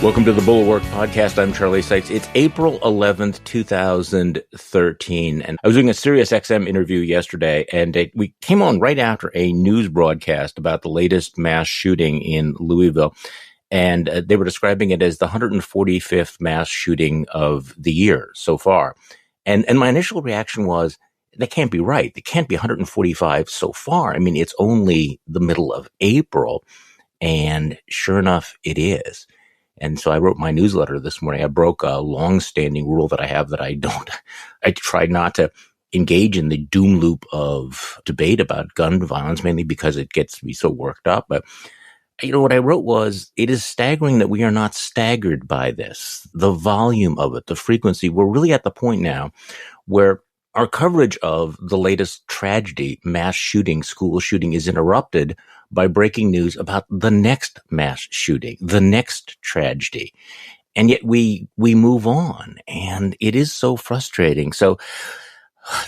Welcome to the Bulwark Podcast. I'm Charlie Sykes. It's April 11th, 2013. And I was doing a Sirius XM interview yesterday, and we came on right after a news broadcast about the latest mass shooting in Louisville. And they were describing it as the 145th mass shooting of the year so far. And my initial reaction was, that can't be right. It can't be 145 so far. I mean, it's only the middle of April. And sure enough, it is. And so I wrote my newsletter this morning. I broke a long-standing rule that I have that I try not to engage in the doom loop of debate about gun violence, mainly because it gets me so worked up. But, what I wrote was, it is staggering that we are not staggered by this. The volume of it, the frequency, we're really at the point now where our coverage of the latest tragedy, mass shooting, school shooting, is interrupted by breaking news about the next mass shooting, the next tragedy. And yet we move on, and it is so frustrating. So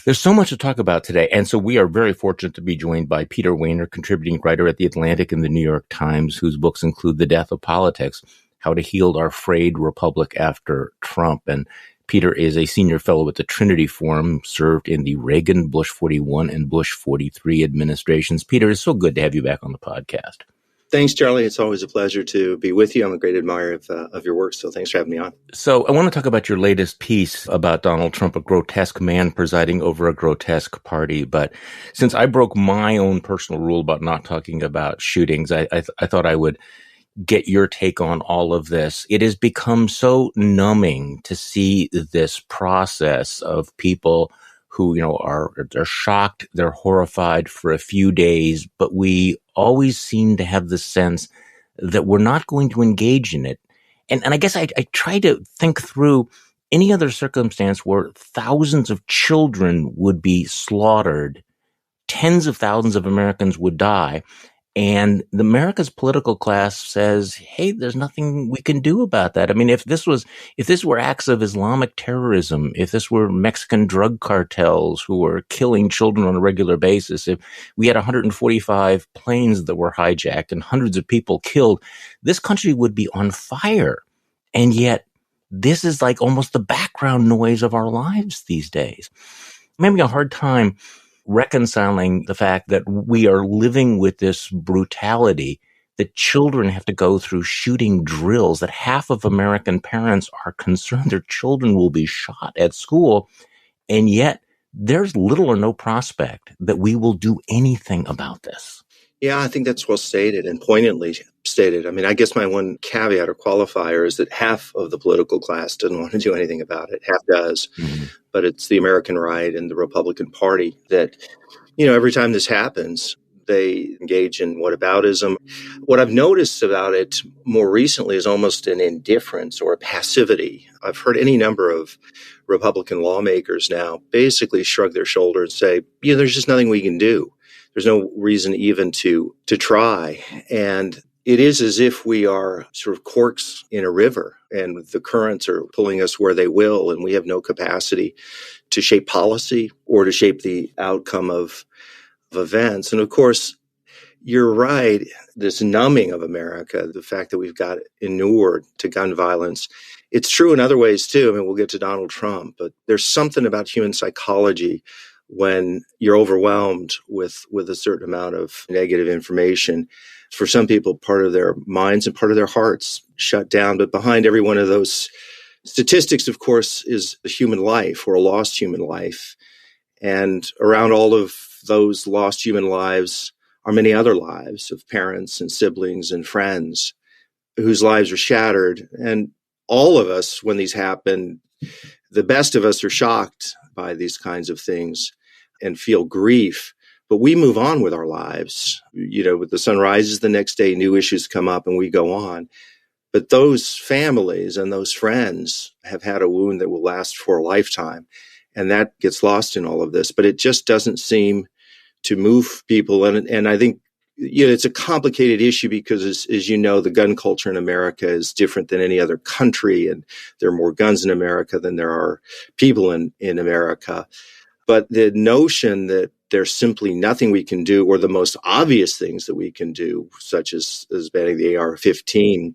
there's so much to talk about today. And so we are very fortunate to be joined by Peter Wehner, contributing writer at The Atlantic and The New York Times, whose books include The Death of Politics, How to Heal Our Frayed Republic After Trump. And Peter is a senior fellow at the Trinity Forum, served in the Reagan, Bush 41, and Bush 43 administrations. Peter, it's so good to have you back on the podcast. Thanks, Charlie. It's always a pleasure to be with you. I'm a great admirer of your work, so thanks for having me on. So I want to talk about your latest piece about Donald Trump, a grotesque man presiding over a grotesque party. But since I broke my own personal rule about not talking about shootings, I thought I would get your take on all of this. It has become so numbing to see this process of people who, they're shocked, they're horrified for a few days, but we always seem to have the sense that we're not going to engage in it. And I guess I try to think through any other circumstance where thousands of children would be slaughtered, tens of thousands of Americans would die. And America's political class says, hey, there's nothing we can do about that. I mean, if this were acts of Islamic terrorism, if this were Mexican drug cartels who were killing children on a regular basis, if we had 145 planes that were hijacked and hundreds of people killed, this country would be on fire. And yet this is like almost the background noise of our lives these days. I'm having a hard time reconciling the fact that we are living with this brutality, that children have to go through shooting drills, that half of American parents are concerned their children will be shot at school, and yet there's little or no prospect that we will do anything about this. Yeah, I think that's well stated and poignantly stated. I mean, I guess my one caveat or qualifier is that half of the political class doesn't want to do anything about it. Half does. Mm-hmm. But it's the American right and the Republican Party that, every time this happens, they engage in whataboutism. What I've noticed about it more recently is almost an indifference or a passivity. I've heard any number of Republican lawmakers now basically shrug their shoulders and say, there's just nothing we can do. There's no reason even to try. And it is as if we are sort of corks in a river and the currents are pulling us where they will, and we have no capacity to shape policy or to shape the outcome of events. And of course, you're right, this numbing of America, the fact that we've got inured to gun violence, it's true in other ways too. I mean, we'll get to Donald Trump, but there's something about human psychology when you're overwhelmed with a certain amount of negative information. For some people, part of their minds and part of their hearts shut down. But behind every one of those statistics, of course, is a human life or a lost human life. And around all of those lost human lives are many other lives of parents and siblings and friends whose lives are shattered. And all of us, when these happen, the best of us are shocked by these kinds of things and feel grief. But we move on with our lives. With the sun rises the next day, new issues come up and we go on. But those families and those friends have had a wound that will last for a lifetime. And that gets lost in all of this. But it just doesn't seem to move people. And I think it's a complicated issue because, as you know, the gun culture in America is different than any other country. And there are more guns in America than there are people in America. But the notion that there's simply nothing we can do, or the most obvious things that we can do, such as banning the AR-15,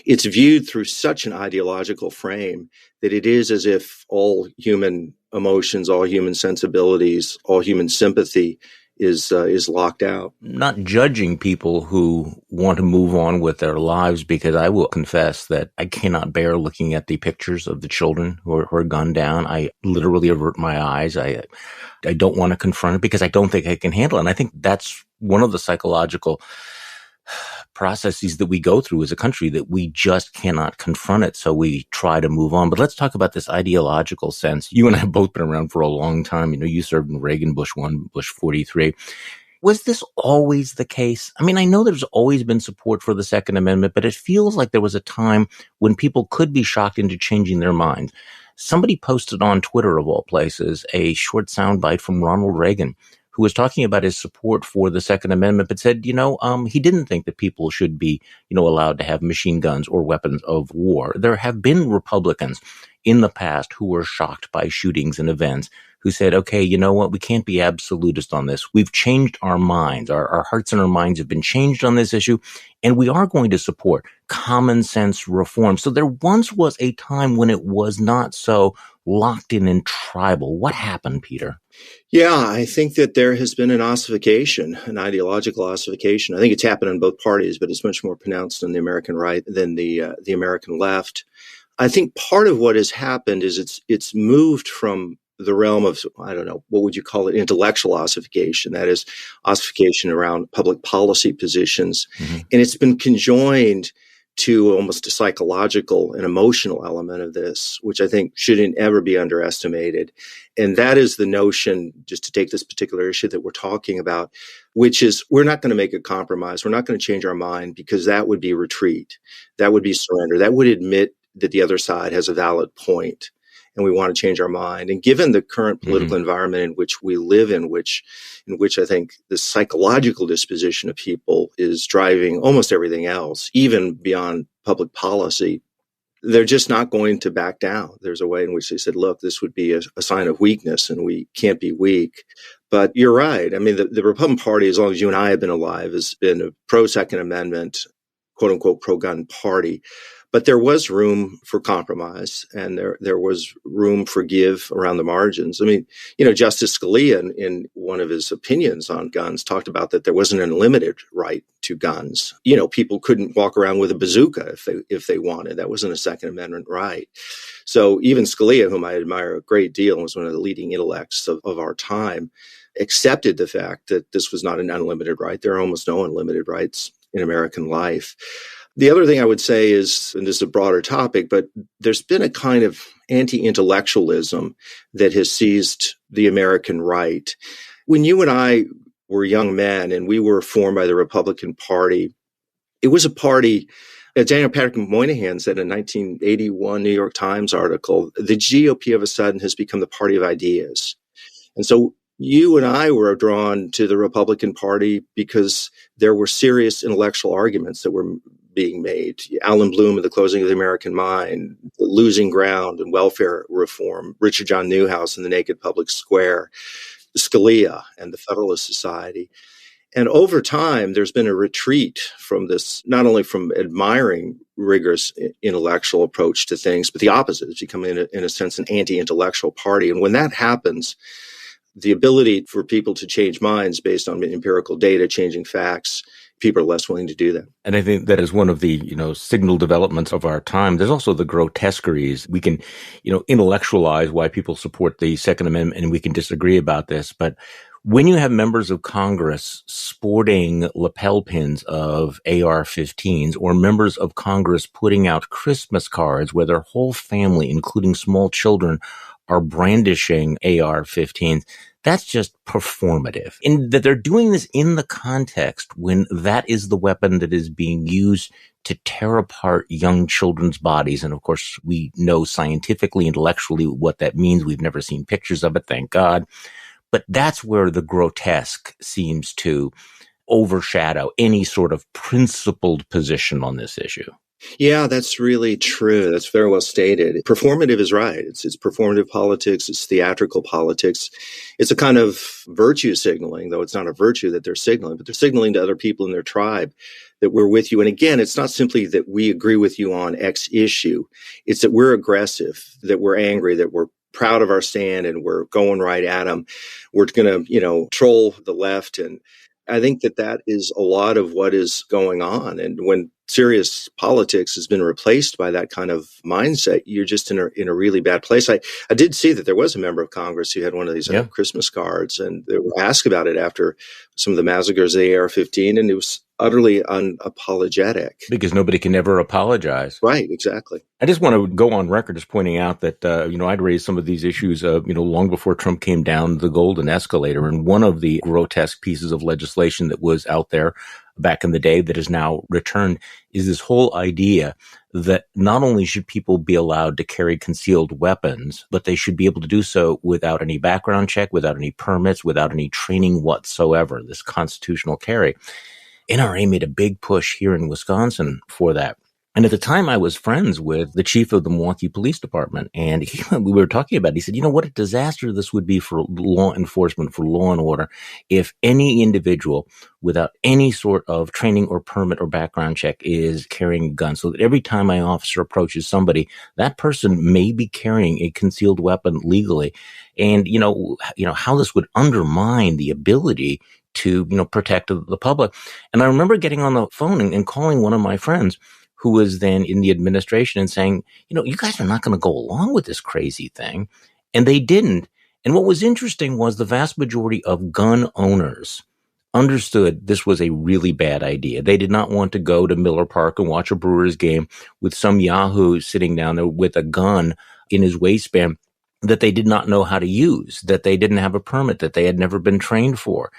it's viewed through such an ideological frame that it is as if all human emotions, all human sensibilities, all human sympathy is locked out. Not judging people who want to move on with their lives, because I will confess that I cannot bear looking at the pictures of the children who are gunned down. I literally avert my eyes. I don't want to confront it because I don't think I can handle it. And I think that's one of the psychological processes that we go through as a country, that we just cannot confront it. So we try to move on. But let's talk about this ideological sense. You and I have both been around for a long time. You served in Reagan, Bush 1, Bush 43. Was this always the case? I mean, I know there's always been support for the Second Amendment, but it feels like there was a time when people could be shocked into changing their mind. Somebody posted on Twitter, of all places, a short soundbite from Ronald Reagan, who was talking about his support for the Second Amendment, but said, he didn't think that people should be, allowed to have machine guns or weapons of war. There have been Republicans in the past who were shocked by shootings and events, who said, okay, you know what? We can't be absolutist on this. We've changed our minds. Our hearts and our minds have been changed on this issue, and we are going to support common sense reform. So there once was a time when it was not so locked in and tribal. What happened, Peter? Yeah, I think that there has been an ossification, an ideological ossification. I think it's happened in both parties, but it's much more pronounced in the American right than the American left. I think part of what has happened is it's moved from the realm of, I don't know, what would you call it, intellectual ossification, that is ossification around public policy positions. Mm-hmm. And it's been conjoined to almost a psychological and emotional element of this, which I think shouldn't ever be underestimated. And that is the notion, just to take this particular issue that we're talking about, which is we're not going to make a compromise. We're not going to change our mind, because that would be retreat. That would be surrender. That would admit that the other side has a valid point, and we want to change our mind. And given the current political environment in which we live in which I think the psychological disposition of people is driving almost everything else, even beyond public policy, they're just not going to back down. There's a way in which they said, look, this would be a sign of weakness, and we can't be weak. But you're right. I mean, the Republican Party, as long as you and I have been alive, has been a pro-Second Amendment, quote unquote, pro-gun party. But there was room for compromise, and there was room for give around the margins. I mean, Justice Scalia, in one of his opinions on guns, talked about that there wasn't an unlimited right to guns. People couldn't walk around with a bazooka if they wanted. That wasn't a Second Amendment right. So even Scalia, whom I admire a great deal and was one of the leading intellects of our time, accepted the fact that this was not an unlimited right. There are almost no unlimited rights in American life. The other thing I would say is, and this is a broader topic, but there's been a kind of anti-intellectualism that has seized the American right. When you and I were young men and we were formed by the Republican Party, it was a party, as Daniel Patrick Moynihan said in a 1981 New York Times article, the GOP of a sudden has become the party of ideas. And so you and I were drawn to the Republican Party because there were serious intellectual arguments that were being made. Alan Bloom and the Closing of the American Mind, the Losing Ground and welfare reform, Richard John Newhouse and the Naked Public Square, Scalia and the Federalist Society. And over time, there's been a retreat from this, not only from admiring rigorous intellectual approach to things, but the opposite. It's becoming, in a sense, an anti-intellectual party. And when that happens, the ability for people to change minds based on empirical data, changing facts, people are less willing to do that. And I think that is one of the, signal developments of our time. There's also the grotesqueries. We can, intellectualize why people support the Second Amendment, and we can disagree about this. But when you have members of Congress sporting lapel pins of AR-15s, or members of Congress putting out Christmas cards where their whole family, including small children, are brandishing AR-15s, that's just performative. And that they're doing this in the context when that is the weapon that is being used to tear apart young children's bodies. And of course, we know scientifically, intellectually what that means. We've never seen pictures of it, thank God. But that's where the grotesque seems to overshadow any sort of principled position on this issue. Yeah, that's really true. That's very well stated. Performative is right. It's performative politics. It's theatrical politics. It's a kind of virtue signaling, though it's not a virtue that they're signaling, but they're signaling to other people in their tribe that we're with you. And again, it's not simply that we agree with you on X issue. It's that we're aggressive, that we're angry, that we're proud of our stand and we're going right at them. We're going to, troll the left. And I think that is a lot of what is going on. And when serious politics has been replaced by that kind of mindset, you're just in a really bad place. I did see that there was a member of Congress who had one of these Christmas cards, and they were asked about it after some of the massacres of the AR-15, and it was utterly unapologetic. Because nobody can ever apologize. Right, exactly. I just want to go on record as pointing out that, I'd raised some of these issues, long before Trump came down the golden escalator. And one of the grotesque pieces of legislation that was out there back in the day that is now returned is this whole idea that not only should people be allowed to carry concealed weapons, but they should be able to do so without any background check, without any permits, without any training whatsoever, this constitutional carry. NRA made a big push here in Wisconsin for that. And at the time, I was friends with the chief of the Milwaukee Police Department. And we were talking about it. He said, what a disaster this would be for law enforcement, for law and order, if any individual without any sort of training or permit or background check is carrying a gun. So that every time my officer approaches somebody, that person may be carrying a concealed weapon legally. And, how this would undermine the ability to, protect the public. And I remember getting on the phone and calling one of my friends who was then in the administration and saying, you guys are not going to go along with this crazy thing. And they didn't. And what was interesting was the vast majority of gun owners understood this was a really bad idea. They did not want to go to Miller Park and watch a Brewers game with some yahoo sitting down there with a gun in his waistband that they did not know how to use, that they didn't have a permit, that they had never been trained for.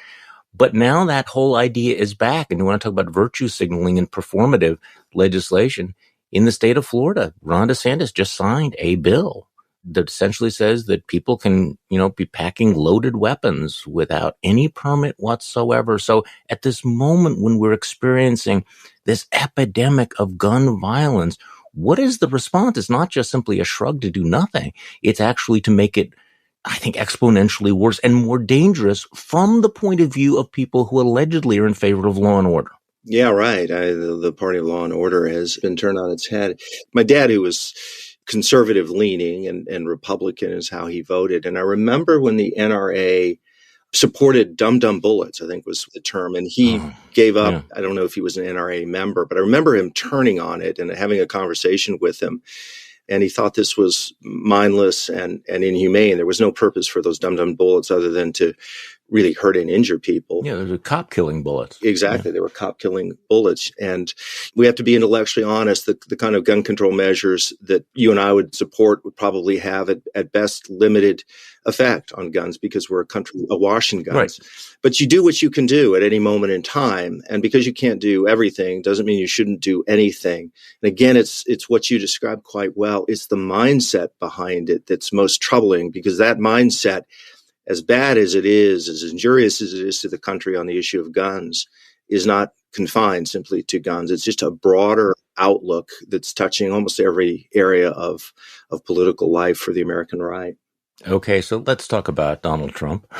But now that whole idea is back. And you want to talk about virtue signaling and performative legislation. In the state of Florida, Ron DeSantis just signed a bill that essentially says that people can, be packing loaded weapons without any permit whatsoever. So at this moment when we're experiencing this epidemic of gun violence, what is the response? It's not just simply a shrug to do nothing. It's actually to make it, I think, exponentially worse and more dangerous from the point of view of people who allegedly are in favor of law and order. Yeah, right. The party of law and order has been turned on its head. My dad, who was conservative leaning and Republican, is how he voted. And I remember when the NRA supported dum-dum bullets, I think was the term, and he gave up. Yeah. I don't know if he was an NRA member, but I remember him turning on it and having a conversation with him. And he thought this was mindless and inhumane. There was no purpose for those dum-dum bullets other than to really hurt and injure people. Yeah, there's a cop-killing bullets. Exactly. Yeah. They were cop-killing bullets. And we have to be intellectually honest. The kind of gun control measures that you and I would support would probably have, at best, limited effect on guns because we're a country awash in guns. Right. But you do what you can do at any moment in time. And because you can't do everything doesn't mean you shouldn't do anything. And again, it's what you described quite well. It's the mindset behind it that's most troubling, because that mindset, as bad as it is, as injurious as it is to the country on the issue of guns, is not confined simply to guns. It's just a broader outlook that's touching almost every area of political life for the American right. Okay, so let's talk about Donald Trump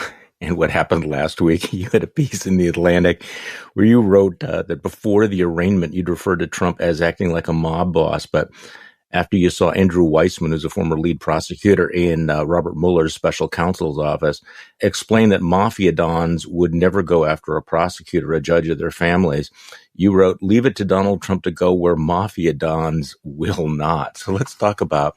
and what happened last week. You had a piece in The Atlantic where you wrote that before the arraignment, you'd referred to Trump as acting like a mob boss, but after you saw Andrew Weissman, who's a former lead prosecutor in Robert Mueller's special counsel's office, explain that mafia dons would never go after a prosecutor, a judge, or their families, you wrote, "Leave it to Donald Trump to go where mafia dons will not." So let's talk about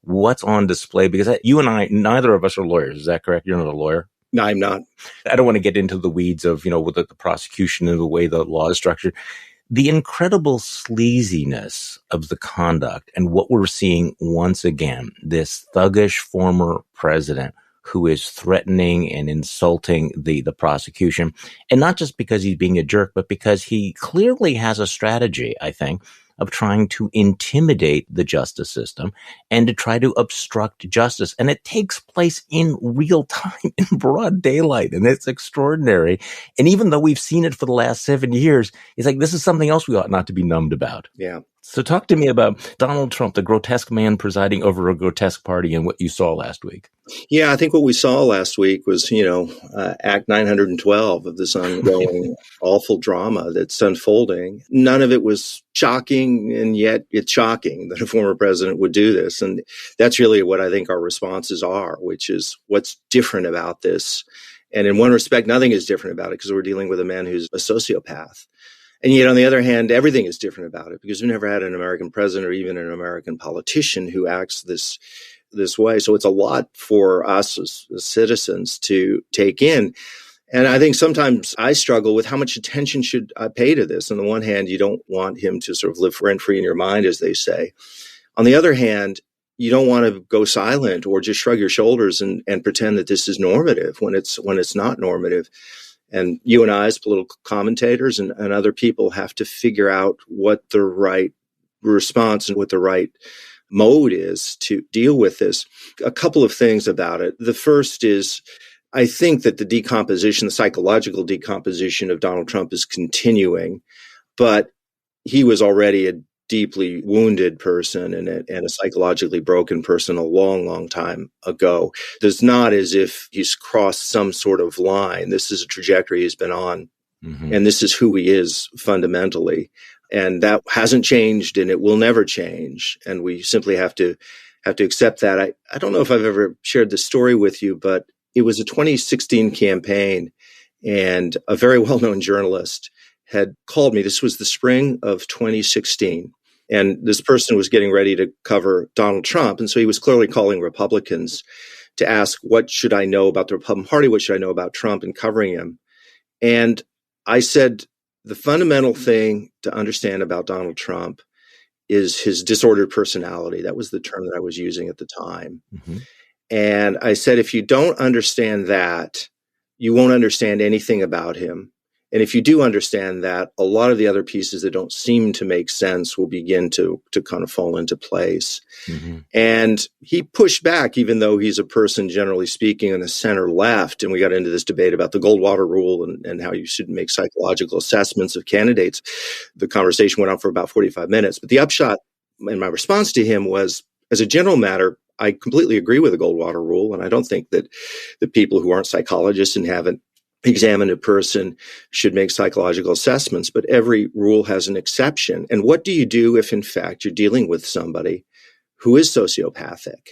what's on display, because you and I, neither of us are lawyers. Is that correct? You're not a lawyer? No, I'm not. I don't want to get into the weeds of, with the prosecution and the way the law is structured. The incredible sleaziness of the conduct and what we're seeing once again, this thuggish former president who is threatening and insulting the prosecution. And not just because he's being a jerk, but because he clearly has a strategy, I think, of trying to intimidate the justice system and to try to obstruct justice. And it takes place in real time, in broad daylight. And it's extraordinary. And even though we've seen it for the last 7 years, it's like, this is something else we ought not to be numbed about. Yeah. So talk to me about Donald Trump, the grotesque man presiding over a grotesque party, and what you saw last week. Yeah, I think what we saw last week was, Act 912 of this ongoing awful drama that's unfolding. None of it was shocking, and yet it's shocking that a former president would do this. And that's really what I think our responses are, which is what's different about this. And in one respect, nothing is different about it because we're dealing with a man who's a sociopath. And yet, on the other hand, everything is different about it because we've never had an American president or even an American politician who acts this way. So it's a lot for us as citizens to take in. And I think sometimes I struggle with how much attention should I pay to this. On the one hand, you don't want him to sort of live rent-free in your mind, as they say. On the other hand, you don't want to go silent or just shrug your shoulders and pretend that this is normative when it's not normative. And you and I, as political commentators and other people, have to figure out what the right response and what the right mode is to deal with this. A couple of things about it. The first is, I think that the psychological decomposition of Donald Trump is continuing, but he was already a deeply wounded person and a psychologically broken person a long, long time ago. It's not as if he's crossed some sort of line. This is a trajectory he's been on, and this is who he is fundamentally. And that hasn't changed, and it will never change. And we simply have to accept that. I don't know if I've ever shared this story with you, but it was a 2016 campaign, and a very well-known journalist had called me. This was the spring of 2016. And this person was getting ready to cover Donald Trump. And so he was clearly calling Republicans to ask, what should I know about the Republican Party? What should I know about Trump and covering him? And I said, the fundamental thing to understand about Donald Trump is his disordered personality. That was the term that I was using at the time. And I said, if you don't understand that, you won't understand anything about him. And if you do understand that, a lot of the other pieces that don't seem to make sense will begin to kind of fall into place. And he pushed back, even though he's a person, generally speaking, in the center left. And we got into this debate about the Goldwater rule and how you should make psychological assessments of candidates. The conversation went on for about 45 minutes. But the upshot in my response to him was, as a general matter, I completely agree with the Goldwater rule. And I don't think that the people who aren't psychologists and haven't examine a person should make psychological assessments, but every rule has an exception. And what do you do if, in fact, you're dealing with somebody who is sociopathic?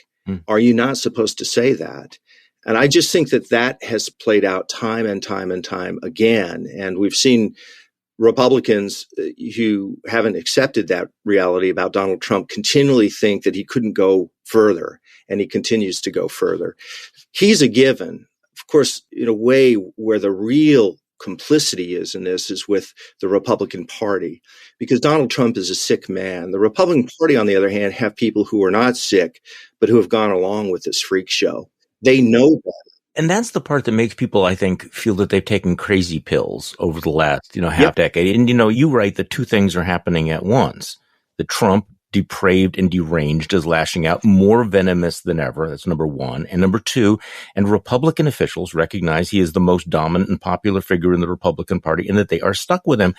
Are you not supposed to say that? And I just think that has played out time and time and time again. And we've seen Republicans who haven't accepted that reality about Donald Trump continually think that he couldn't go further, and he continues to go further. He's a given. Of course, in a way where the real complicity is in this is with the Republican Party, because Donald Trump is a sick man. The Republican Party, on the other hand, have people who are not sick, but who have gone along with this freak show. They know better. And that's the part that makes people, I think, feel that they've taken crazy pills over the last, half decade. And, you write that two things are happening at once. The Trump, depraved and deranged, is lashing out, more venomous than ever. That's number one. And number two, and Republican officials recognize he is the most dominant and popular figure in the Republican Party and that they are stuck with him.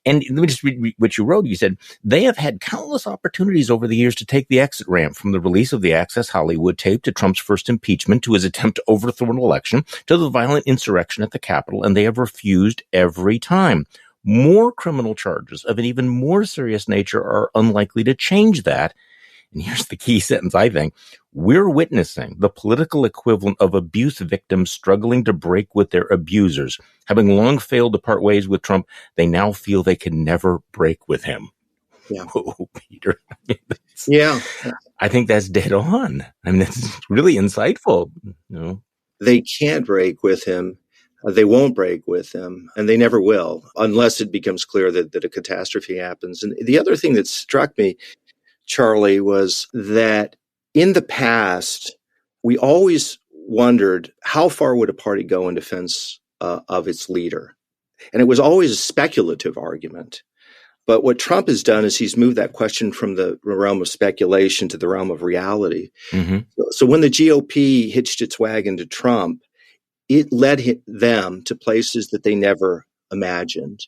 And let me just read what you wrote. You said, they have had countless opportunities over the years to take the exit ramp, from the release of the Access Hollywood tape to Trump's first impeachment to his attempt to overthrow an election to the violent insurrection at the Capitol, and they have refused every time. More criminal charges of an even more serious nature are unlikely to change that. And here's the key sentence, I think. We're witnessing the political equivalent of abuse victims struggling to break with their abusers. Having long failed to part ways with Trump, they now feel they can never break with him. Yeah. Whoa, Peter. Yeah. I think that's dead on. That's really insightful. They can't break with him. They won't break with him, and they never will, unless it becomes clear that a catastrophe happens. And the other thing that struck me, Charlie, was that in the past, we always wondered how far would a party go in defense of its leader. And it was always a speculative argument. But what Trump has done is he's moved that question from the realm of speculation to the realm of reality. So when the GOP hitched its wagon to Trump, it led them to places that they never imagined.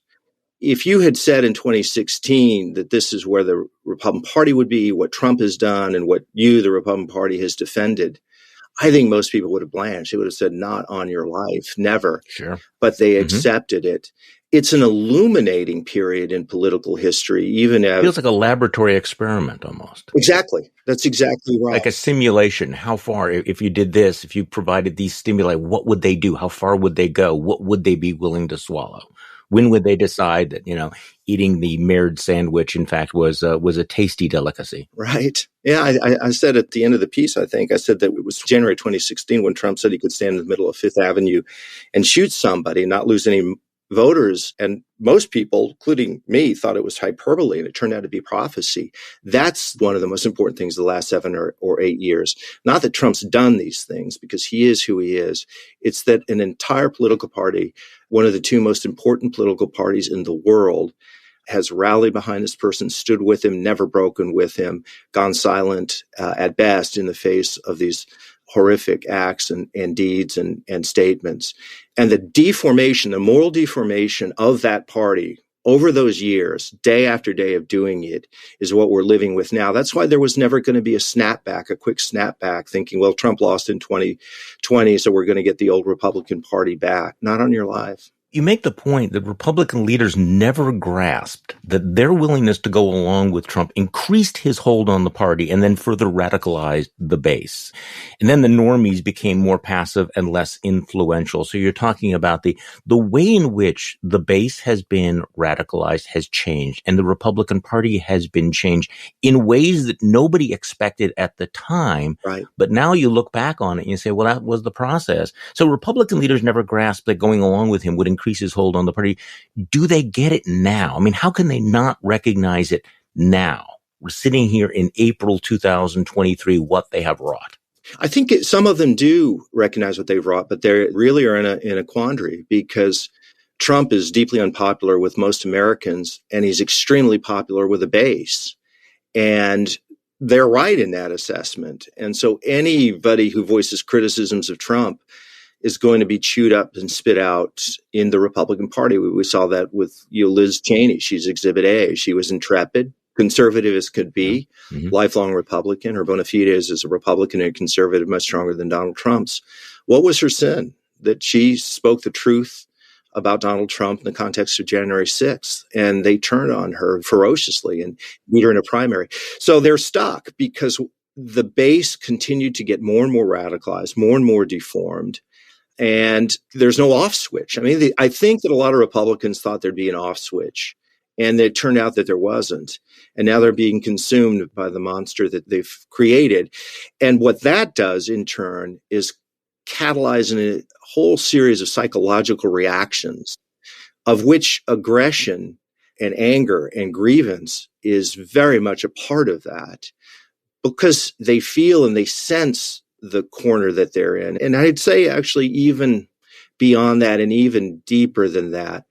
if you had said in 2016 that this is where the Republican Party would be, what Trump has done and what the Republican Party, has defended, I think most people would have blanched. They would have said, not on your life, never. Sure. But they accepted it. It's an illuminating period in political history, even as... It feels like a laboratory experiment almost. Exactly. That's exactly right. Like a simulation. How far, if you did this, if you provided these stimuli, what would they do? How far would they go? What would they be willing to swallow? When would they decide that, eating the Mared sandwich, in fact, was a tasty delicacy? Right. Yeah, I said at the end of the piece, I said that it was January 2016 when Trump said he could stand in the middle of Fifth Avenue and shoot somebody and not lose any voters. And most people, including me, thought it was hyperbole, and it turned out to be prophecy. That's one of the most important things the last 7 or 8 years. Not that Trump's done these things, because he is who he is. It's that an entire political party, one of the two most important political parties in the world, has rallied behind this person, stood with him, never broken with him, gone silent at best in the face of these horrific acts and deeds and statements. And the deformation, the moral deformation of that party over those years, day after day of doing it, is what we're living with now. That's why there was never going to be a snapback, a quick snapback, thinking, well, Trump lost in 2020, so we're going to get the old Republican Party back. Not on your life. You make the point that Republican leaders never grasped that their willingness to go along with Trump increased his hold on the party and then further radicalized the base. And then the normies became more passive and less influential. So you're talking about the way in which the base has been radicalized has changed, and the Republican Party has been changed in ways that nobody expected at the time. Right. But now you look back on it and you say, well, that was the process. So Republican leaders never grasped that going along with him would increase his hold on the party. Do they get it now? I mean, how can they not recognize it now? We're sitting here in April 2023, what they have wrought. I think some of them do recognize what they've wrought, but they really are in a quandary, because Trump is deeply unpopular with most Americans, and he's extremely popular with a base. And they're right in that assessment. And so anybody who voices criticisms of Trump is going to be chewed up and spit out in the Republican Party. We saw that with Liz Cheney. She's Exhibit A. She was intrepid, conservative as could be, lifelong Republican. Her bona fides as a Republican and conservative much stronger than Donald Trump's. What was her sin? That she spoke the truth about Donald Trump in the context of January 6th, and they turned on her ferociously and beat her in a primary. So they're stuck because the base continued to get more and more radicalized, more and more deformed. And there's no off switch. I mean, I think that a lot of Republicans thought there'd be an off switch, and it turned out that there wasn't. And now they're being consumed by the monster that they've created. And what that does in turn is catalyzing a whole series of psychological reactions, of which aggression and anger and grievance is very much a part of that, because they feel and they sense the corner that they're in. And I'd say actually even beyond that and even deeper than that,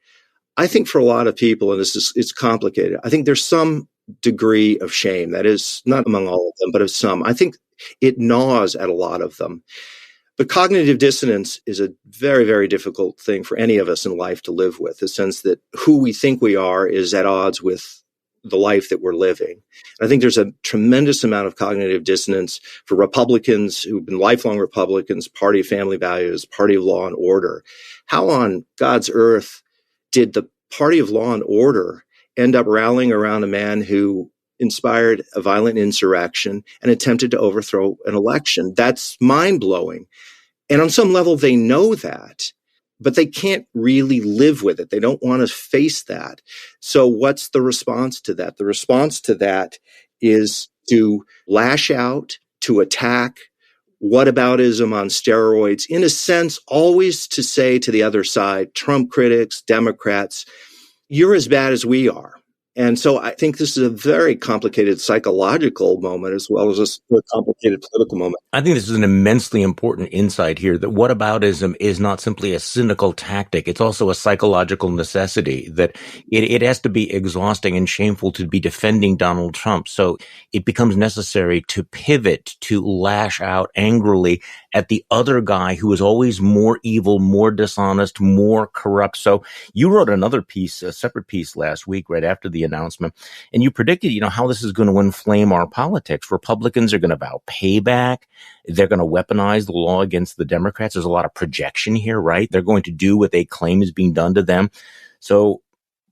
I think for a lot of people, and it's complicated, I think there's some degree of shame. That is not among all of them, but of some. I think it gnaws at a lot of them. But cognitive dissonance is a very, very difficult thing for any of us in life to live with, the sense that who we think we are is at odds with the life that we're living. I think there's a tremendous amount of cognitive dissonance for Republicans who've been lifelong Republicans, party of family values, party of law and order. How on God's earth did the party of law and order end up rallying around a man who inspired a violent insurrection and attempted to overthrow an election? That's mind-blowing. And on some level, they know that, but they can't really live with it. They don't want to face that. So what's the response to that? The response to that is to lash out, to attack, whataboutism on steroids, in a sense, always to say to the other side, Trump critics, Democrats, you're as bad as we are. And so I think this is a very complicated psychological moment as well as a complicated political moment. I think this is an immensely important insight here, that whataboutism is not simply a cynical tactic. It's also a psychological necessity, that it has to be exhausting and shameful to be defending Donald Trump. So it becomes necessary to pivot, to lash out angrily at the other guy who is always more evil, more dishonest, more corrupt. So you wrote another piece, a separate piece last week, right after the announcement, and you predicted, how this is going to inflame our politics. Republicans are going to vow payback. They're going to weaponize the law against the Democrats. There's a lot of projection here, right? They're going to do what they claim is being done to them. So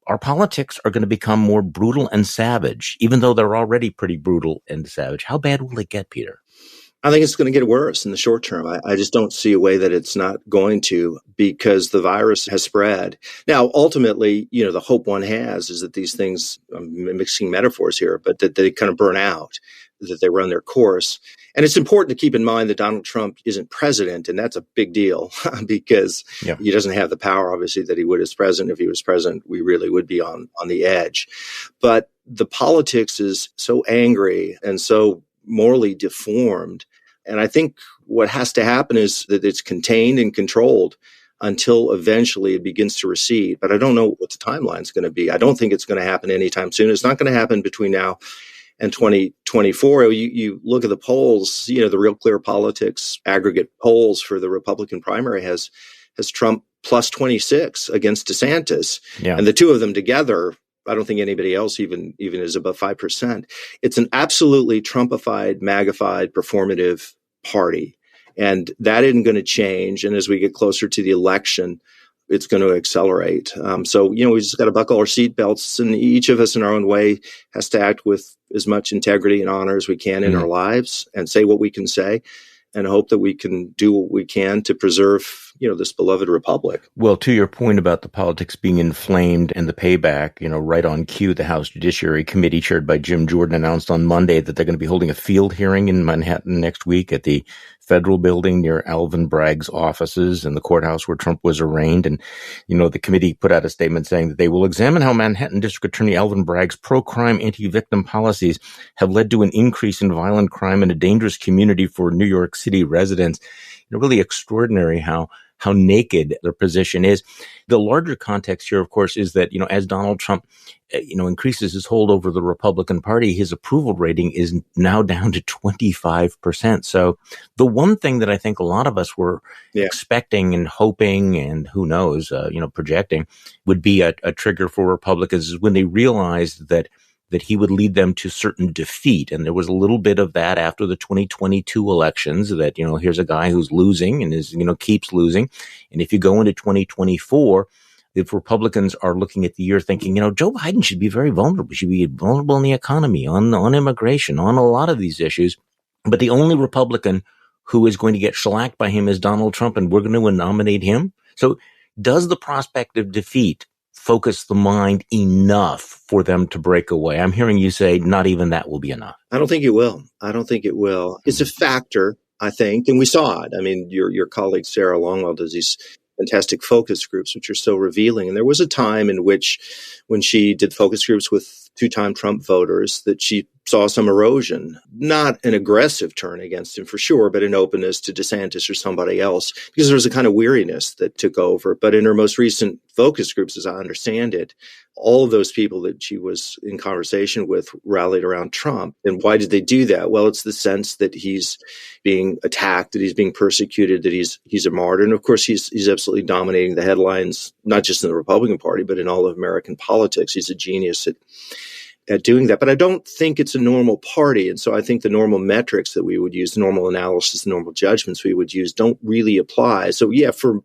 our politics are going to become more brutal and savage, even though they're already pretty brutal and savage. How bad will it get, Peter? I think it's going to get worse in the short term. I just don't see a way that it's not going to, because the virus has spread. Now, ultimately, the hope one has is that these things, I'm mixing metaphors here, but that they kind of burn out, that they run their course. And it's important to keep in mind that Donald Trump isn't president, and that's a big deal because he doesn't have the power, obviously, that he would as president. If he was president, we really would be on the edge. But the politics is so angry and so morally deformed. And I think what has to happen is that it's contained and controlled until eventually it begins to recede. But I don't know what the timeline is going to be. I don't think it's going to happen anytime soon. It's not going to happen between now and 2024. You look at the polls, the Real Clear Politics aggregate polls for the Republican primary has Trump plus 26 against DeSantis. Yeah. And the two of them together, I don't think anybody else even is above 5%. It's an absolutely Trumpified, MAGAfied, performative party. And that isn't going to change. And as we get closer to the election, it's going to accelerate. So we just got to buckle our seatbelts, and each of us in our own way has to act with as much integrity and honor as we can in our lives and say what we can say and hope that we can do what we can to preserve, this beloved republic. Well, to your point about the politics being inflamed and the payback, right on cue, the House Judiciary Committee chaired by Jim Jordan announced on Monday that they're going to be holding a field hearing in Manhattan next week at the Federal Building near Alvin Bragg's offices and the courthouse where Trump was arraigned. And, the committee put out a statement saying that they will examine how Manhattan District Attorney Alvin Bragg's pro-crime, anti-victim policies have led to an increase in violent crime in a dangerous community for New York City residents. Really extraordinary how naked their position is. The larger context here, of course, is that, as Donald Trump, increases his hold over the Republican Party, his approval rating is now down to 25%. So the one thing that I think a lot of us were expecting and hoping and who knows, projecting would be a trigger for Republicans is when they realized that he would lead them to certain defeat. And there was a little bit of that after the 2022 elections that, here's a guy who's losing and is, keeps losing. And if you go into 2024, if Republicans are looking at the year thinking, Joe Biden should be very vulnerable, should be vulnerable in the economy, on immigration, on a lot of these issues. But the only Republican who is going to get shellacked by him is Donald Trump, and we're going to nominate him. So does the prospect of defeat focus the mind enough for them to break away? I'm hearing you say not even that will be enough. I don't think it will. It's a factor, I think, and we saw it. I mean, your colleague Sarah Longwell does these fantastic focus groups, which are so revealing. And there was a time in which, when she did focus groups with two-time Trump voters, that she saw some erosion, not an aggressive turn against him for sure, but an openness to DeSantis or somebody else, because there was a kind of weariness that took over. But in her most recent focus groups, as I understand it, all of those people that she was in conversation with rallied around Trump. And why did they do that? Well, it's the sense that he's being attacked, that he's being persecuted, that he's a martyr. And of course, he's absolutely dominating the headlines, not just in the Republican Party, but in all of American politics. He's a genius at doing that. But I don't think it's a normal party. And so I think the normal metrics that we would use, the normal analysis, the normal judgments we would use don't really apply. So for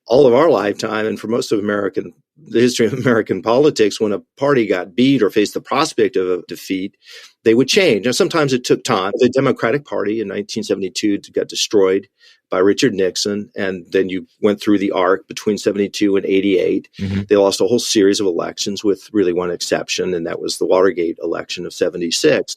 all of our lifetime and for most of the history of American politics, when a party got beat or faced the prospect of a defeat, they would change. Now, sometimes it took time. The Democratic Party in 1972 got destroyed by Richard Nixon, and then you went through the arc between 72 and 88. Mm-hmm. They lost a whole series of elections with really one exception, and that was the Watergate election of 76.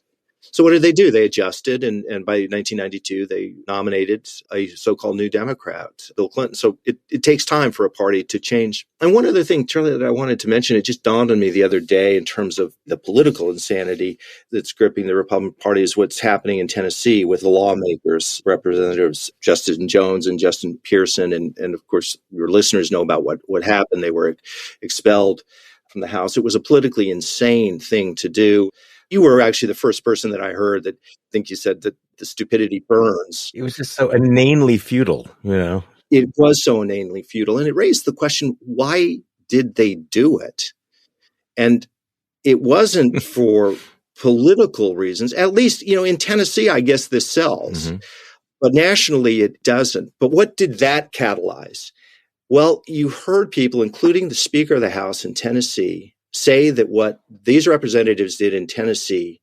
So what did they do? They adjusted, and by 1992, they nominated a so-called New Democrat, Bill Clinton. So it takes time for a party to change. And one other thing, Charlie, that I wanted to mention, it just dawned on me the other day in terms of the political insanity that's gripping the Republican Party is what's happening in Tennessee with the lawmakers, Representatives Justin Jones and Justin Pearson. And of course, your listeners know about what happened. They were expelled from the House. It was a politically insane thing to do. You were actually the first person that I heard that I think you said that the stupidity burns. It was just so inanely futile, you know. It was so inanely futile. And it raised the question, why did they do it? And it wasn't for political reasons. At least, in Tennessee, I guess this sells. Mm-hmm. But nationally, it doesn't. But what did that catalyze? Well, you heard people, including the Speaker of the House in Tennessee, say that what these representatives did in Tennessee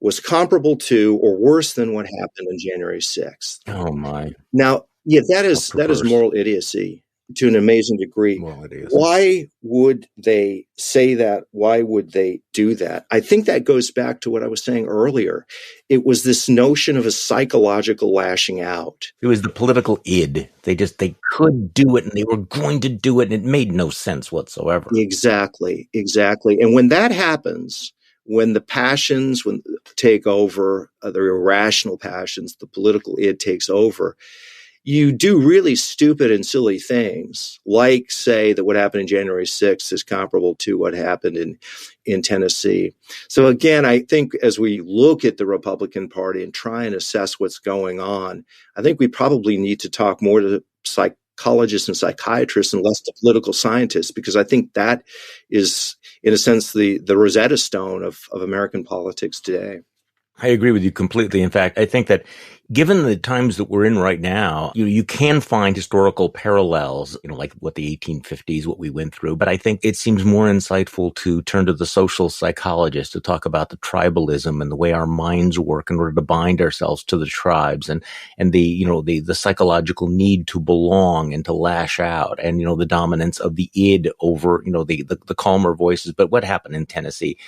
was comparable to or worse than what happened on January 6th. Oh, my. Now, that is moral idiocy to an amazing degree. Why would they say that? Why would they do that? I think that goes back to what I was saying earlier. It was this notion of a psychological lashing out. It was the political id. They could do it and they were going to do it, and it made no sense whatsoever. Exactly. And when that happens, when the passions take over, the irrational passions, the political id takes over, you do really stupid and silly things, like say that what happened in January 6th is comparable to what happened in Tennessee. So again, I think as we look at the Republican Party and try and assess what's going on, I think we probably need to talk more to psychologists and psychiatrists and less to political scientists, because I think that is, in a sense, the Rosetta Stone of American politics today. I agree with you completely. In fact, I think that given the times that we're in right now, you can find historical parallels, like what the 1850s, what we went through. But I think it seems more insightful to turn to the social psychologist to talk about the tribalism and the way our minds work in order to bind ourselves to the tribes and the psychological need to belong and to lash out and, the dominance of the id over, the calmer voices. But what happened in Tennessee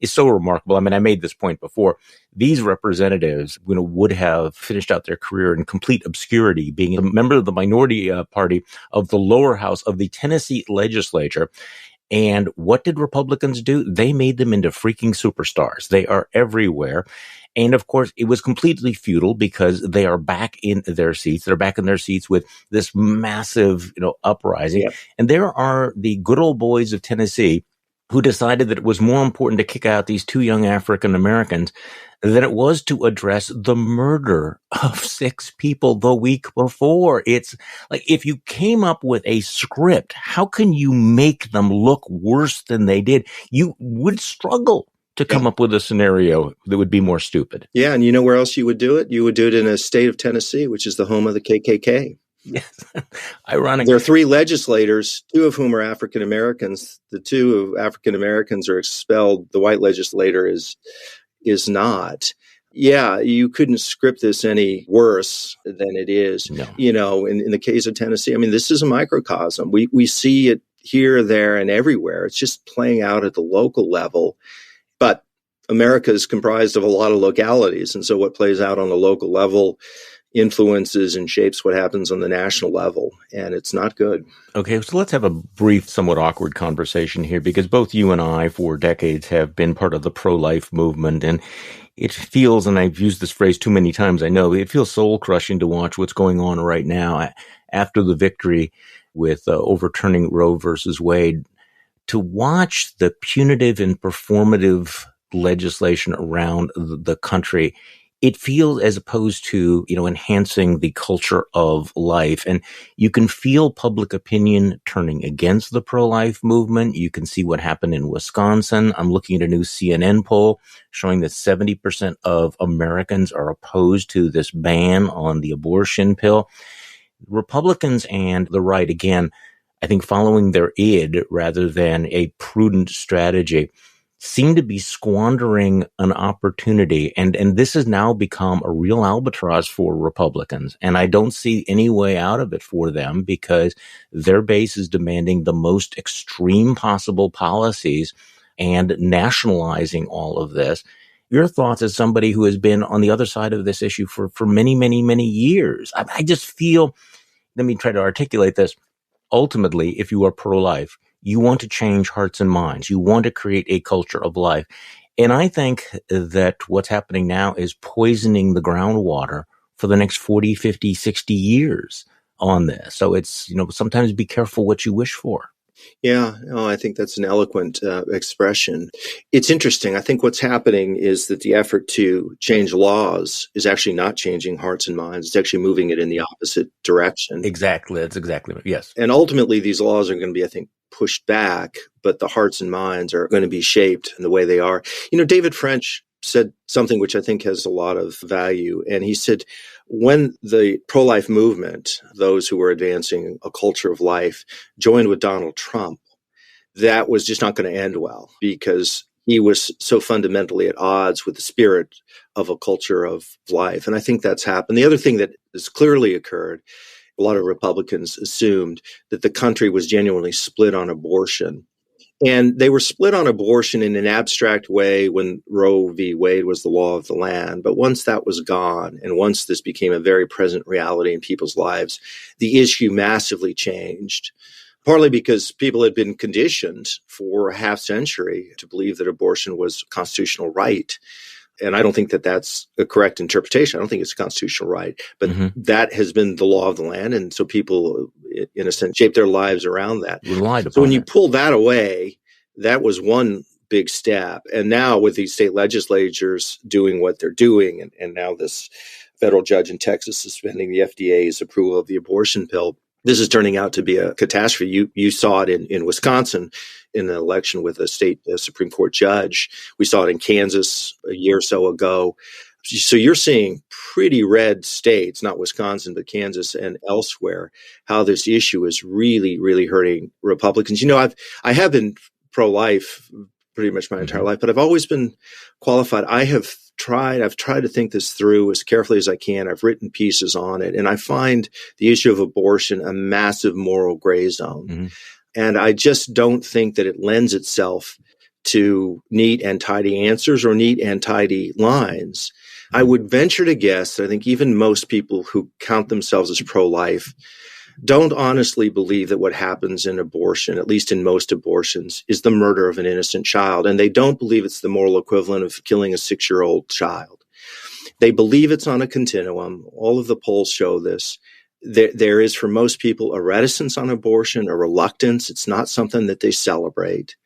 is so remarkable. I mean, I made this point before. These representatives, would have finished out their career in complete obscurity, being a member of the minority party of the lower house of the Tennessee legislature. And what did Republicans do? They made them into freaking superstars. They are everywhere. And of course, it was completely futile because they are back in their seats. They're back in their seats with this massive, uprising. Yep. And there are the good old boys of Tennessee who decided that it was more important to kick out these two young African Americans than it was to address the murder of 6 people the week before. It's like, if you came up with a script, how can you make them look worse than they did? You would struggle to come up with a scenario that would be more stupid. Yeah, and you know where else you would do it? You would do it in a state of Tennessee, which is the home of the KKK. Yes. Ironic. There are 3 legislators, 2 of whom are African Americans. The 2 African Americans are expelled. The white legislator is not. Yeah, you couldn't script this any worse than it is. No. In the case of Tennessee, I mean, this is a microcosm. We see it here, there, and everywhere. It's just playing out at the local level. But America is comprised of a lot of localities. And so what plays out on the local level influences and shapes what happens on the national level, and it's not good. Okay, so let's have a brief, somewhat awkward conversation here, because both you and I for decades have been part of the pro-life movement, and it feels, and I've used this phrase too many times, I know, it feels soul-crushing to watch what's going on right now after the victory with overturning Roe versus Wade, to watch the punitive and performative legislation around the country. It feels, as opposed to, enhancing the culture of life. And you can feel public opinion turning against the pro-life movement. You can see what happened in Wisconsin. I'm looking at a new CNN poll showing that 70% of Americans are opposed to this ban on the abortion pill. Republicans and the right, again, I think following their id rather than a prudent strategy, seem to be squandering an opportunity. And this has now become a real albatross for Republicans. And I don't see any way out of it for them, because their base is demanding the most extreme possible policies and nationalizing all of this. Your thoughts as somebody who has been on the other side of this issue for many, many, many years. I just feel, let me try to articulate this. Ultimately, if you are pro-life, you want to change hearts and minds. You want to create a culture of life. And I think that what's happening now is poisoning the groundwater for the next 40, 50, 60 years on this. So it's, sometimes be careful what you wish for. Yeah, no, I think that's an eloquent expression. It's interesting. I think what's happening is that the effort to change laws is actually not changing hearts and minds. It's actually moving it in the opposite direction. Exactly. That's exactly right. Yes. And ultimately, these laws are going to be, I think, pushed back, but the hearts and minds are going to be shaped in the way they are. David French said something which I think has a lot of value. And he said, when the pro-life movement, those who were advancing a culture of life, joined with Donald Trump, that was just not going to end well because he was so fundamentally at odds with the spirit of a culture of life. And I think that's happened. The other thing that has clearly occurred, a lot of Republicans assumed that the country was genuinely split on abortion. And they were split on abortion in an abstract way when Roe v. Wade was the law of the land. But once that was gone, and once this became a very present reality in people's lives, the issue massively changed, partly because people had been conditioned for a half century to believe that abortion was a constitutional right. And I don't think that that's a correct interpretation. I don't think it's a constitutional right, but that has been the law of the land. And so people, in a sense, shape their lives around that. So when you pull that away, that was one big step. And now with these state legislatures doing what they're doing, and now this federal judge in Texas suspending the FDA's approval of the abortion pill, this is turning out to be a catastrophe. You saw it in Wisconsin in an election with a state Supreme Court judge. We saw it in Kansas a year or so ago. So you're seeing pretty red states, not Wisconsin, but Kansas and elsewhere, how this issue is really, really hurting Republicans. I have been pro-life pretty much my entire life, but I've always been qualified. I've tried to think this through as carefully as I can. I've written pieces on it, and I find the issue of abortion a massive moral gray zone. And I just don't think that it lends itself to neat and tidy answers or neat and tidy lines. I would venture to guess that I think even most people who count themselves as pro-life don't honestly believe that what happens in abortion, at least in most abortions, is the murder of an innocent child. And they don't believe it's the moral equivalent of killing a 6-year-old child. They believe it's on a continuum. All of the polls show this. There is, for most people, a reticence on abortion, a reluctance. It's not something that they celebrate.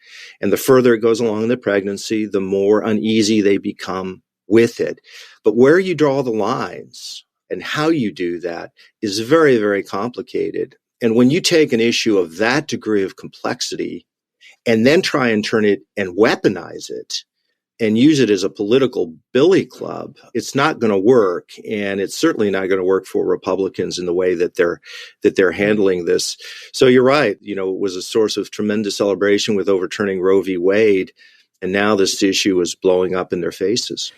And the further it goes along in the pregnancy, the more uneasy they become with it. But where you draw the lines and how you do that is very, very complicated. And when you take an issue of that degree of complexity and then try and turn it and weaponize it and use it as a political billy club, it's not going to work. And it's certainly not going to work for Republicans in the way that they're handling this. So you're right. It was a source of tremendous celebration with overturning Roe v. Wade. And now this issue is blowing up in their faces.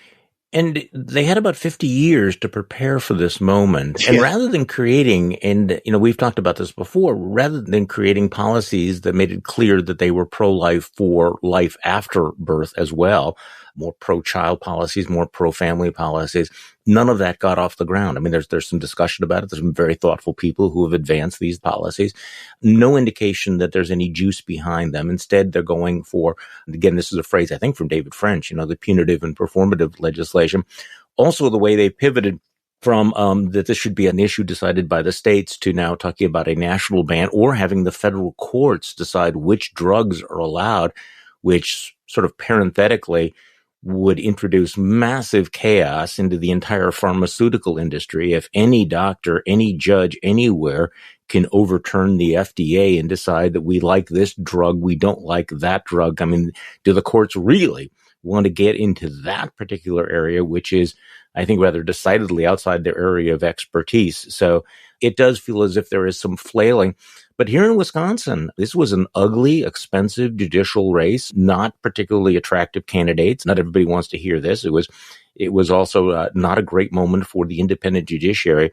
And they had about 50 years to prepare for this moment. And rather than creating, and, we've talked about this before, rather than creating policies that made it clear that they were pro-life for life after birth as well, more pro-child policies, more pro-family policies, none of that got off the ground. I mean, there's some discussion about it. There's some very thoughtful people who have advanced these policies. No indication that there's any juice behind them. Instead, they're going for, again, this is a phrase, I think, from David French, the punitive and performative legislation. Also, the way they pivoted from that this should be an issue decided by the states to now talking about a national ban or having the federal courts decide which drugs are allowed, which sort of parenthetically would introduce massive chaos into the entire pharmaceutical industry if any doctor, any judge anywhere can overturn the FDA and decide that we like this drug, we don't like that drug. I mean, do the courts really want to get into that particular area, which is, I think, rather decidedly outside their area of expertise? So it does feel as if there is some flailing. But here in Wisconsin, this was an ugly, expensive judicial race, not particularly attractive candidates. Not everybody wants to hear this. It was also not a great moment for the independent judiciary.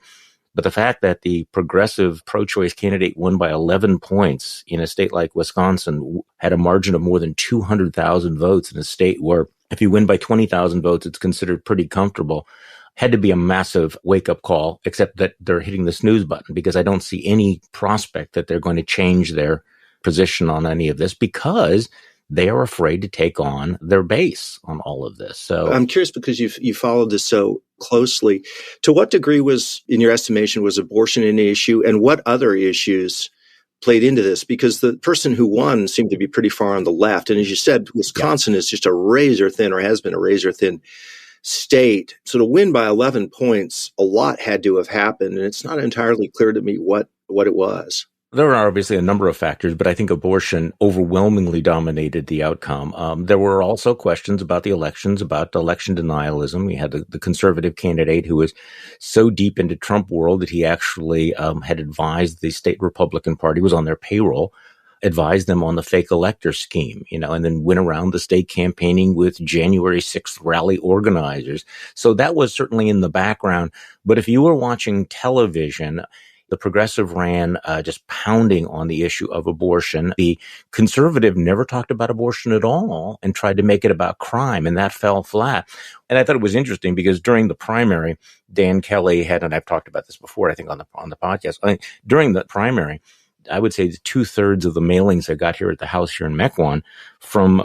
But the fact that the progressive pro-choice candidate won by 11 points in a state like Wisconsin, had a margin of more than 200,000 votes in a state where if you win by 20,000 votes, it's considered pretty comfortable, had to be a massive wake-up call, except that they're hitting the snooze button because I don't see any prospect that they're going to change their position on any of this because they are afraid to take on their base on all of this. So I'm curious because you followed this so closely. To what degree was, in your estimation, was abortion an issue, and what other issues played into this because the person who won seemed to be pretty far on the left. And as you said, Wisconsin is just a razor thin, or has been a razor thin state. So to win by 11 points, a lot had to have happened. And it's not entirely clear to me what it was. There are obviously a number of factors, but I think abortion overwhelmingly dominated the outcome. There were also questions about the elections, about election denialism. We had the conservative candidate who was so deep into Trump world that he actually had advised the state Republican Party, was on their payroll, advised them on the fake elector scheme, and then went around the state campaigning with January 6th rally organizers. So that was certainly in the background. But if you were watching television, the progressive ran just pounding on the issue of abortion. The conservative never talked about abortion at all and tried to make it about crime, and that fell flat. And I thought it was interesting because during the primary, Dan Kelly had, and I've talked about this before, I think on the podcast, during the primary, I would say 2/3 of the mailings I got here at the house here in Mequon from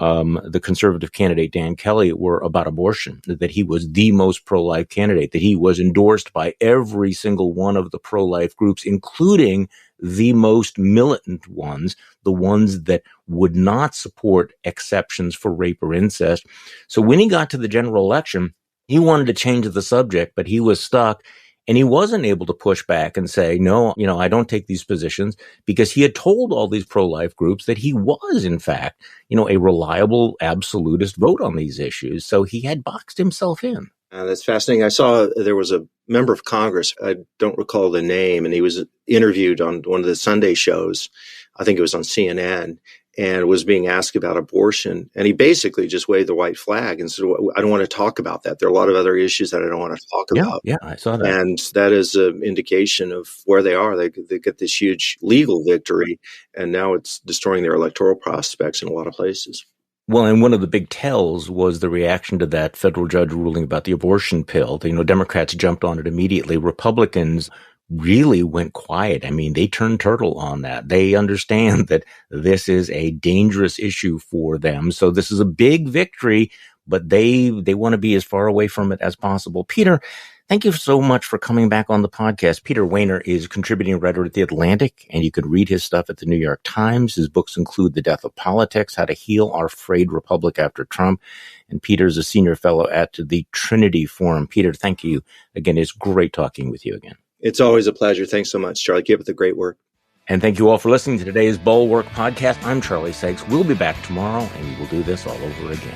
the conservative candidate Dan Kelly were about abortion, that he was the most pro-life candidate, that he was endorsed by every single one of the pro-life groups, including the most militant ones, the ones that would not support exceptions for rape or incest. So when he got to the general election, he wanted to change the subject, but he was stuck. And he wasn't able to push back and say, no, I don't take these positions, because he had told all these pro-life groups that he was, in fact, a reliable absolutist vote on these issues. So he had boxed himself in. That's fascinating. I saw there was a member of Congress, I don't recall the name, and he was interviewed on one of the Sunday shows. I think it was on CNN, and was being asked about abortion. And he basically just waved the white flag and said, I don't want to talk about that. There are a lot of other issues that I don't want to talk about. Yeah, I saw that. And that is an indication of where they are. They get this huge legal victory, and now it's destroying their electoral prospects in a lot of places. Well, and one of the big tells was the reaction to that federal judge ruling about the abortion pill. Democrats jumped on it immediately. Republicans really went quiet. I mean, they turned turtle on that. They understand that this is a dangerous issue for them. So this is a big victory, but they want to be as far away from it as possible. Peter, thank you so much for coming back on the podcast. Peter Wehner is contributing writer at The Atlantic, and you can read his stuff at the New York Times. His books include The Death of Politics, How to Heal Our Frayed Republic After Trump. And Peter's a senior fellow at the Trinity Forum. Peter, thank you again. It's great talking with you again. It's always a pleasure. Thanks so much, Charlie. Keep up the great work. And thank you all for listening to today's Bulwark Podcast. I'm Charlie Sykes. We'll be back tomorrow, and we will do this all over again.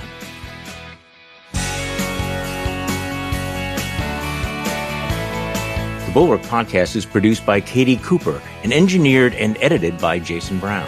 The Bulwark Podcast is produced by Katie Cooper and engineered and edited by Jason Brown.